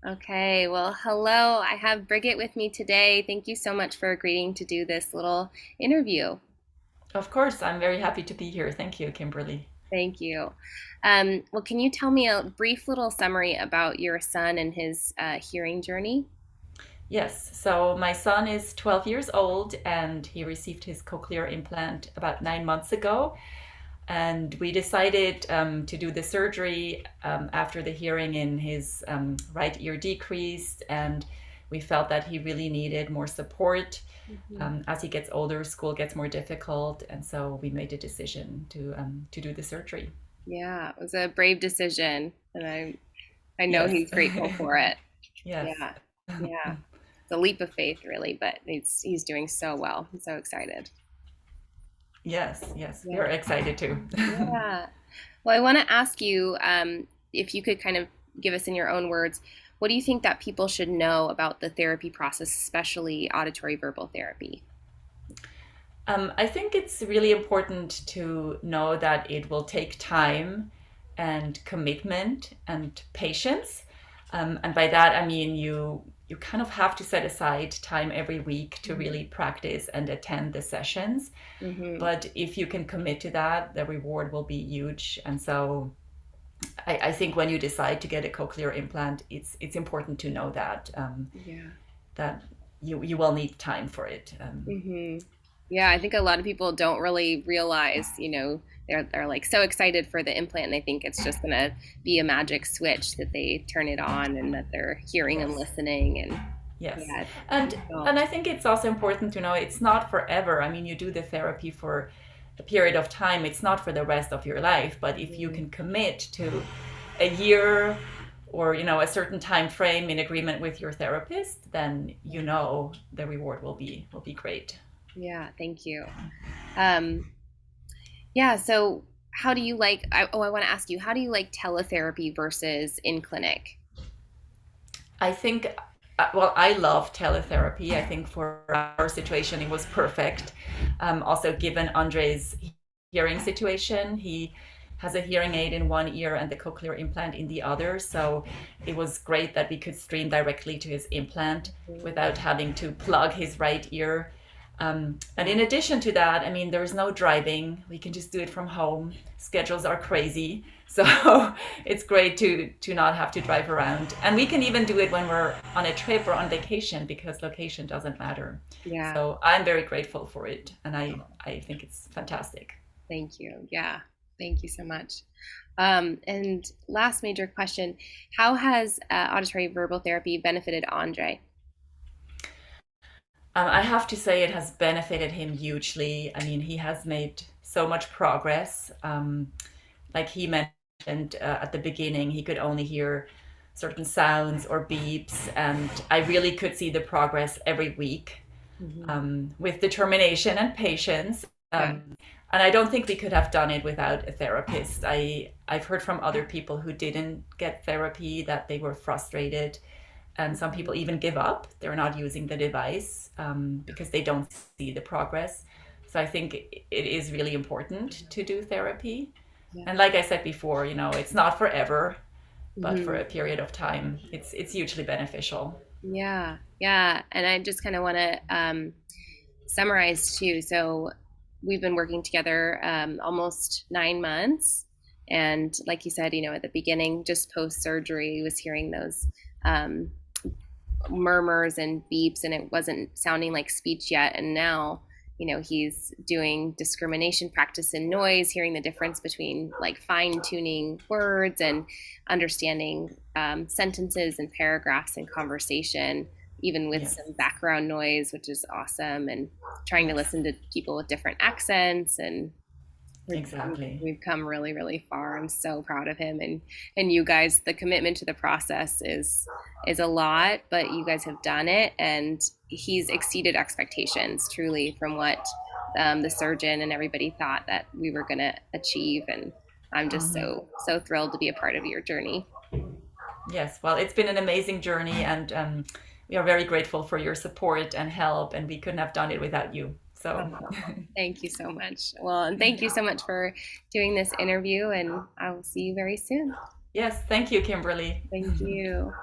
Okay, well, hello. I have Bridget with me today. Thank you so much for agreeing to do this little interview. Of course, I'm very happy to be here. Thank you, Kimberlee. Thank you. Well, can you tell me a brief little summary about your son and his hearing journey? Yes, so my son is 12 years old and he received his cochlear implant about 9 months ago. And we decided to do the surgery after the hearing in his right ear decreased. And we felt that he really needed more support. Mhm. As he gets older, school gets more difficult. And so we made a decision to do the surgery. Yeah, it was a brave decision, and I know Yes. he's grateful for it. Yes. Yeah, yeah. It's a leap of faith, really, but he's doing so well. I'm so excited. Yes, yes, we Yeah. are excited too. Yeah. Well, I want to ask you if you could kind of give us in your own words, what do you think that people should know about the therapy process, especially auditory verbal therapy? I think it's really important to know that it will take time and commitment and patience. And by that, I mean you kind of have to set aside time every week to really practice and attend the sessions. Mm-hmm. But if you can commit to that, the reward will be huge. And so I think when you decide to get a cochlear implant, it's important to know Yeah. that you will need time for it. Mm-hmm. Yeah, I think a lot of people don't really realize, they're like so excited for the implant and they think it's just gonna be a magic switch that they turn it on and that they're hearing and Yes. listening and Yes. yeah, And don't. and I think it's also important to know it's not forever. I mean, you do the therapy for a period of time. It's not for the rest of your life, but if you Mhm. can commit to a year or a certain time frame in agreement with your therapist, then the reward will be great. Yeah, thank you. Um, yeah, so how do you like, I want to ask you, how do you like teletherapy versus in clinic? I think, well, I love teletherapy. I think for our situation, it was perfect. Also, given Andre's hearing situation, he has a hearing aid in one ear and the cochlear implant in the other. So it was great that we could stream directly to his implant without having to plug his right ear. And in addition to that, I mean, there's no driving. We can just do it from home. Schedules are crazy. So it's great to not have to drive around. And we can even do it when we're on a trip or on vacation because location doesn't matter. Yeah, So I'm very grateful for it. And I think it's fantastic. thank you. Yeah, thank you so much. And last major question, how has auditory verbal therapy benefited Andre? I have to say it has benefited him hugely. I mean, he has made so much progress. Like he mentioned at the beginning, he could only hear certain sounds or beeps, and I really could see the progress every week Hmm. with determination and patience. Yeah. And I don't think we could have done it without a therapist. I've heard from other people who didn't get therapy that they were frustrated, and some people even give up. They're not using the device because they don't see the progress. So I think it is really important to do therapy. Yeah. And like I said before, it's not forever, but for Hmm. a period of time, it's hugely beneficial. Yeah. Yeah. And I just kind of want to summarize too. So we've been working together almost 9 months. And like you said, at the beginning, just post surgery, was hearing those um, murmurs and beeps, and it wasn't sounding like speech yet. And now, he's doing discrimination practice in noise, hearing the difference between like fine tuning words and understanding sentences and paragraphs and conversation, even with Yes, some background noise, which is awesome. And trying to yes, listen to people with different accents and we're, exactly. we've come really, really far. I'm so proud of him and you guys. The commitment to the process is a lot, but you guys have done it, and he's exceeded expectations truly from what the surgeon and everybody thought that we were going to achieve. And I'm just Hmm. so thrilled to be a part of your journey. Yes, well, it's been an amazing journey, and we are very grateful for your support and help, and we couldn't have done it without you. So, Oh, thank you so much. Well, and thank you so much for doing this interview, and I will see you very soon. yes, thank you, Kimberly. Thank you.